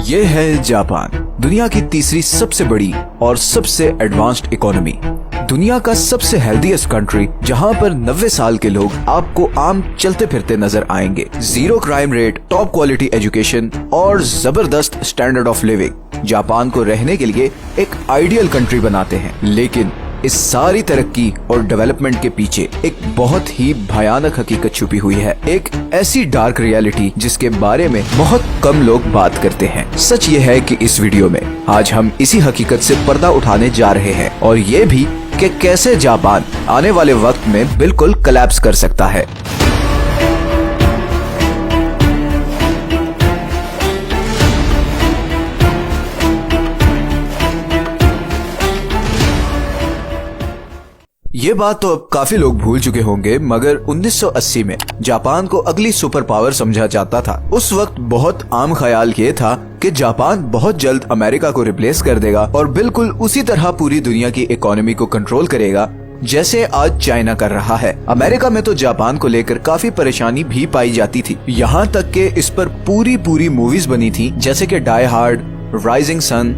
ये है जापान, दुनिया की तीसरी सबसे बड़ी और सबसे एडवांस्ड इकोनॉमी, दुनिया का सबसे हेल्दीएस्ट कंट्री, जहां पर 90 साल के लोग आपको आम चलते फिरते नजर आएंगे। Zero crime rate, top quality education और जबरदस्त स्टैंडर्ड ऑफ लिविंग जापान को रहने के लिए एक आइडियल कंट्री बनाते हैं। लेकिन इस सारी तरक्की और डेवलपमेंट के पीछे एक बहुत ही भयानक हकीकत छुपी हुई है, एक ऐसी डार्क रियलिटी जिसके बारे में बहुत कम लोग बात करते हैं। सच ये है कि इस वीडियो में आज हम इसी हकीकत से पर्दा उठाने जा रहे हैं और ये भी कि कैसे जापान आने वाले वक्त में बिल्कुल कोलैप्स कर सकता है। ये बात तो अब काफी लोग भूल चुके होंगे, मगर 1980 में जापान को अगली सुपर पावर समझा जाता था। उस वक्त बहुत आम ख्याल ये था कि जापान बहुत जल्द अमेरिका को रिप्लेस कर देगा और बिल्कुल उसी तरह पूरी दुनिया की इकोनॉमी को कंट्रोल करेगा जैसे आज चाइना कर रहा है। अमेरिका में तो जापान को लेकर काफी परेशानी भी पाई जाती थी, यहाँ तक कि इस पर पूरी मूवीज बनी थी, जैसे कि die hard, rising sun,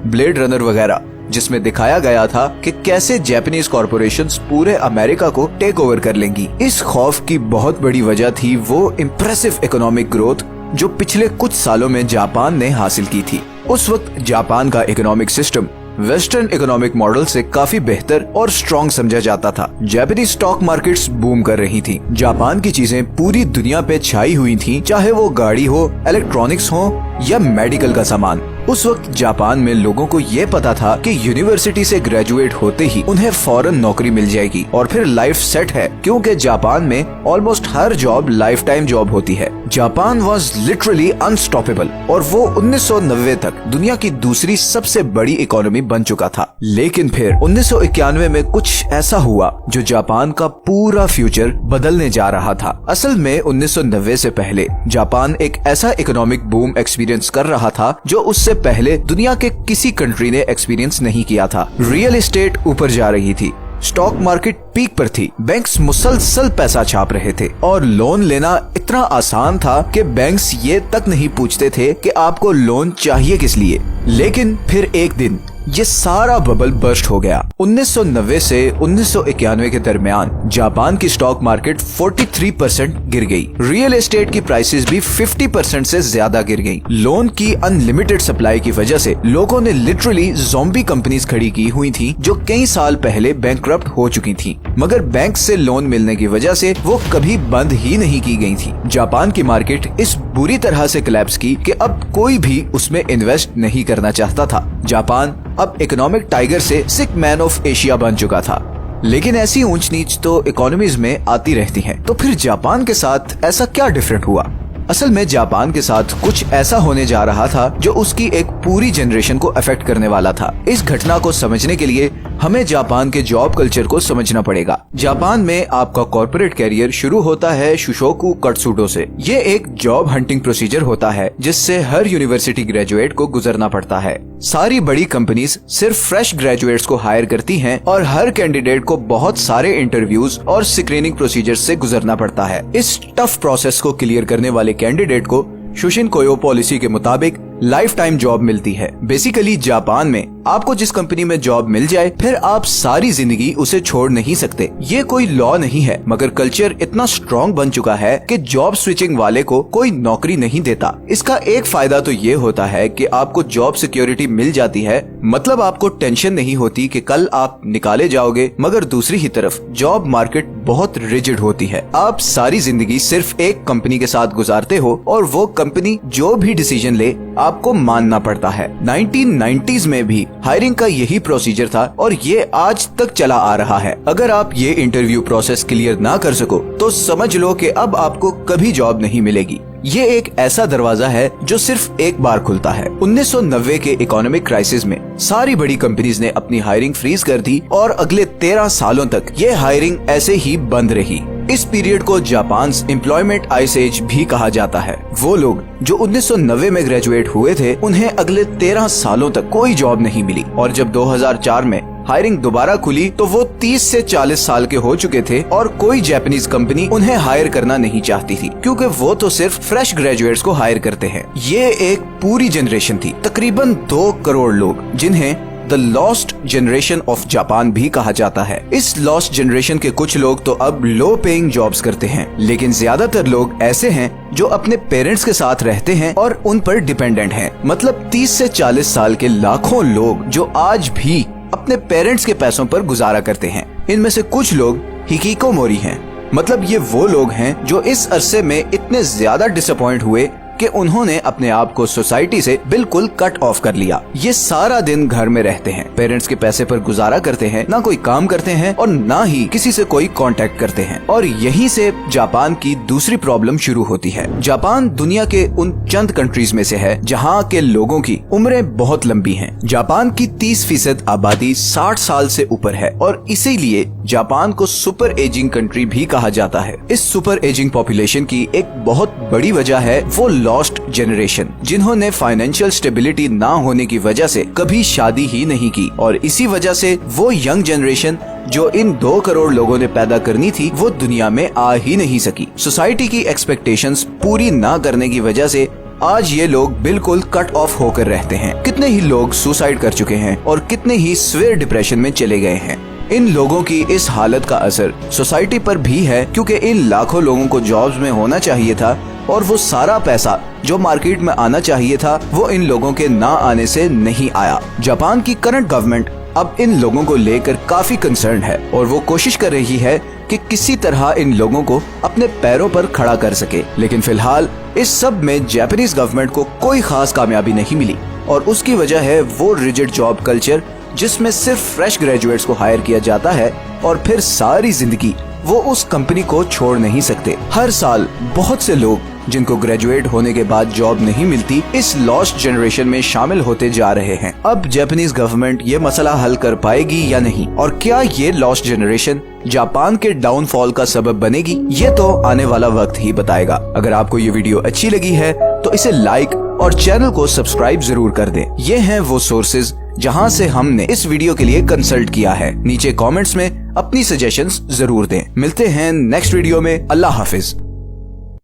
blade runner वगैरह, जिसमें दिखाया गया था कि कैसे जापानीज कॉर्पोरेशंस पूरे अमेरिका को टेक ओवर कर लेंगी। इस खौफ की बहुत बड़ी वजह थी वो इम्प्रेसिव इकोनॉमिक ग्रोथ जो पिछले कुछ सालों में जापान ने हासिल की थी। उस वक्त जापान का economic system western economic model से काफी बेहतर और स्ट्रॉन्ग समझा जाता था। जापानीज स्टॉक मार्केट्स बूम कर रही थी। जापान की चीजें पूरी दुनिया पे छाई हुई थी, चाहे वो गाड़ी हो, इलेक्ट्रॉनिक्स हो या मेडिकल का सामान। उस वक्त जापान में लोगों को ये पता था कि यूनिवर्सिटी से ग्रेजुएट होते ही उन्हें फौरन नौकरी मिल जाएगी और फिर लाइफ सेट है, क्योंकि जापान में ऑलमोस्ट हर जॉब लाइफ टाइम जॉब होती है। जापान वॉज लिटरली अनस्टॉपेबल और वो 1990 तक दुनिया की दूसरी सबसे बड़ी इकोनॉमी बन चुका था। लेकिन फिर 1991 में कुछ ऐसा हुआ जो जापान का पूरा फ्यूचर बदलने जा रहा था। असल में 1990 से पहले जापान एक ऐसा इकोनॉमिक बूम एक्सपीरियंस कर रहा था जो उससे पहले दुनिया के किसी कंट्री ने एक्सपीरियंस नहीं किया था। रियल एस्टेट ऊपर जा रही थी, स्टॉक मार्केट पीक पर थी, बैंक्स मुसलसल पैसा छाप रहे थे और लोन लेना इतना आसान था कि बैंक्स ये तक नहीं पूछते थे कि आपको लोन चाहिए किस लिए। लेकिन फिर एक दिन ये सारा बबल बर्स्ट हो गया। 1990 से 1991 के दरमियान जापान की स्टॉक मार्केट 43% गिर गई। रियल एस्टेट की प्राइसेस भी 50% से ज्यादा गिर गई। लोन की अनलिमिटेड सप्लाई की वजह से लोगों ने लिटरली ज़ॉम्बी कंपनीज खड़ी की हुई थी जो कई साल पहले बैंकक्रप्ट हो चुकी थी, मगर बैंक से लोन मिलने की वजह से वो कभी बंद ही नहीं की गई थी। जापान की मार्केट इस बुरी तरह से कोलैप्स की कि अब कोई भी उसमें इन्वेस्ट नहीं करना चाहता था। जापान अब इकोनॉमिक टाइगर से सिक मैन ऑफ एशिया बन चुका था। लेकिन ऐसी ऊंच नीच तो इकोनॉमीज में आती रहती हैं। तो फिर जापान के साथ ऐसा क्या डिफरेंट हुआ? असल में जापान के साथ कुछ ऐसा होने जा रहा था जो उसकी एक पूरी जनरेशन को अफेक्ट करने वाला था। इस घटना को समझने के लिए हमें जापान के जॉब कल्चर को समझना पड़ेगा। जापान में आपका कॉर्पोरेट कैरियर शुरू होता है शुशोकु कत्सुडो से। ये एक जॉब हंटिंग प्रोसीजर होता है जिससे हर यूनिवर्सिटी ग्रेजुएट को गुजरना पड़ता है। सारी बड़ी कंपनीज सिर्फ फ्रेश ग्रेजुएट्स को हायर करती हैं और हर कैंडिडेट को बहुत सारे इंटरव्यूज और स्क्रीनिंग प्रोसीजर से गुजरना पड़ता है। इस टफ प्रोसेस को क्लियर करने वाले कैंडिडेट को शुशिन कोयो पॉलिसी के मुताबिक लाइफ टाइम जॉब मिलती है। बेसिकली जापान में आपको जिस कंपनी में जॉब मिल जाए फिर आप सारी जिंदगी उसे छोड़ नहीं सकते। ये कोई लॉ नहीं है, मगर कल्चर इतना स्ट्रॉन्ग बन चुका है कि जॉब स्विचिंग वाले को कोई नौकरी नहीं देता। इसका एक फायदा तो ये होता है कि आपको जॉब सिक्योरिटी मिल जाती है, मतलब आपको टेंशन नहीं होती कि कल आप निकाले जाओगे। मगर दूसरी ही तरफ जॉब मार्केट बहुत रिजिड होती है। आप सारी जिंदगी सिर्फ एक कंपनी के साथ गुजारते हो और वो कंपनी जो भी डिसीजन ले आपको मानना पड़ता है। 1990s में भी हायरिंग का यही प्रोसीजर था और ये आज तक चला आ रहा है। अगर आप ये इंटरव्यू प्रोसेस क्लियर ना कर सको तो समझ लो कि अब आपको कभी जॉब नहीं मिलेगी। ये एक ऐसा दरवाजा है जो सिर्फ एक बार खुलता है। 1990 के इकोनॉमिक क्राइसिस में सारी बड़ी कंपनीज ने अपनी हायरिंग फ्रीज कर दी और अगले 13 सालों तक ये हायरिंग ऐसे ही बंद रही। इस पीरियड को जापान एम्प्लॉयमेंट आइस एज भी कहा जाता है। वो लोग जो 1990 में ग्रेजुएट हुए थे उन्हें अगले 13 सालों तक कोई जॉब नहीं मिली और जब 2004 में हायरिंग दोबारा खुली तो वो 30 से 40 साल के हो चुके थे और कोई जापानीज कंपनी उन्हें हायर करना नहीं चाहती थी, क्योंकि वो तो सिर्फ फ्रेश ग्रेजुएट्स को हायर करते हैं। ये एक पूरी जनरेशन थी, तकरीबन 2 करोड़ लोग, जिन्हें the lost generation of Japan भी कहा जाता है। इस लॉस्ट जनरेशन के कुछ लोग तो अब लो पेइंग जॉब्स करते हैं, लेकिन ज्यादातर लोग ऐसे हैं जो अपने पेरेंट्स के साथ रहते हैं और उन पर डिपेंडेंट हैं। मतलब 30 से 40 साल के लाखों लोग जो आज भी अपने पेरेंट्स के पैसों पर गुजारा करते हैं। इनमें से कुछ लोग हिकिकोमोरी हैं, मतलब ये वो लोग हैं जो इस अरसे में इतने ज्यादा डिसअपॉइंट हुए कि उन्होंने अपने आप को सोसाइटी से बिल्कुल कट ऑफ कर लिया। ये सारा दिन घर में रहते हैं, पेरेंट्स के पैसे पर गुजारा करते हैं, ना कोई काम करते हैं और ना ही किसी से कोई कांटेक्ट करते हैं। और यहीं से जापान की दूसरी प्रॉब्लम शुरू होती है। जापान दुनिया के उन चंद कंट्रीज में से है जहाँ के लोगों की उम्रें बहुत लंबी हैं। जापान की 30% आबादी 60 साल से ऊपर है और इसीलिए जापान को सुपर एजिंग कंट्री भी कहा जाता है। इस सुपर एजिंग पॉपुलेशन की एक बहुत बड़ी वजह है वो लॉस्ट जनरेशन, जिन्होंने फाइनेंशियल स्टेबिलिटी ना होने की वजह से कभी शादी ही नहीं की, और इसी वजह से वो यंग जनरेशन जो इन 2 करोड़ लोगों ने पैदा करनी थी वो दुनिया में आ ही नहीं सकी। सोसाइटी की एक्सपेक्टेशंस पूरी ना करने की वजह से आज ये लोग बिल्कुल कट ऑफ होकर रहते हैं। कितने ही लोग सुसाइड कर चुके हैं और कितने ही सिवियर डिप्रेशन में चले गए हैं। इन लोगों की इस हालत का असर सोसाइटी पर भी है, क्योंकि इन लाखों लोगों को जॉब्स में होना चाहिए था और वो सारा पैसा जो मार्केट में आना चाहिए था वो इन लोगों के ना आने से नहीं आया। जापान की करंट गवर्नमेंट अब इन लोगों को लेकर काफी कंसर्न है और वो कोशिश कर रही है कि किसी तरह इन लोगों को अपने पैरों पर खड़ा कर सके। लेकिन फिलहाल इस सब में जापानीज गवर्नमेंट को कोई खास कामयाबी नहीं मिली और उसकी वजह है वो रिजिड जॉब कल्चर, जिसमें सिर्फ फ्रेश ग्रेजुएट्स को हायर किया जाता है और फिर सारी जिंदगी वो उस कंपनी को छोड़ नहीं सकते। हर साल बहुत से लोग जिनको ग्रेजुएट होने के बाद जॉब नहीं मिलती इस लॉस्ट जनरेशन में शामिल होते जा रहे हैं। अब जापानीज गवर्नमेंट ये मसला हल कर पाएगी या नहीं, और क्या ये लॉस्ट जनरेशन जापान के डाउनफॉल का सबब बनेगी, ये तो आने वाला वक्त ही बताएगा। अगर आपको ये वीडियो अच्छी लगी है तो इसे लाइक और चैनल को सब्सक्राइब जरूर कर दें। ये हैं वो सोर्सेज जहां से हमने इस वीडियो के लिए कंसल्ट किया है। नीचे कमेंट्स में अपनी सजेशंस जरूर दें। मिलते हैं नेक्स्ट वीडियो में। अल्लाह हाफिज।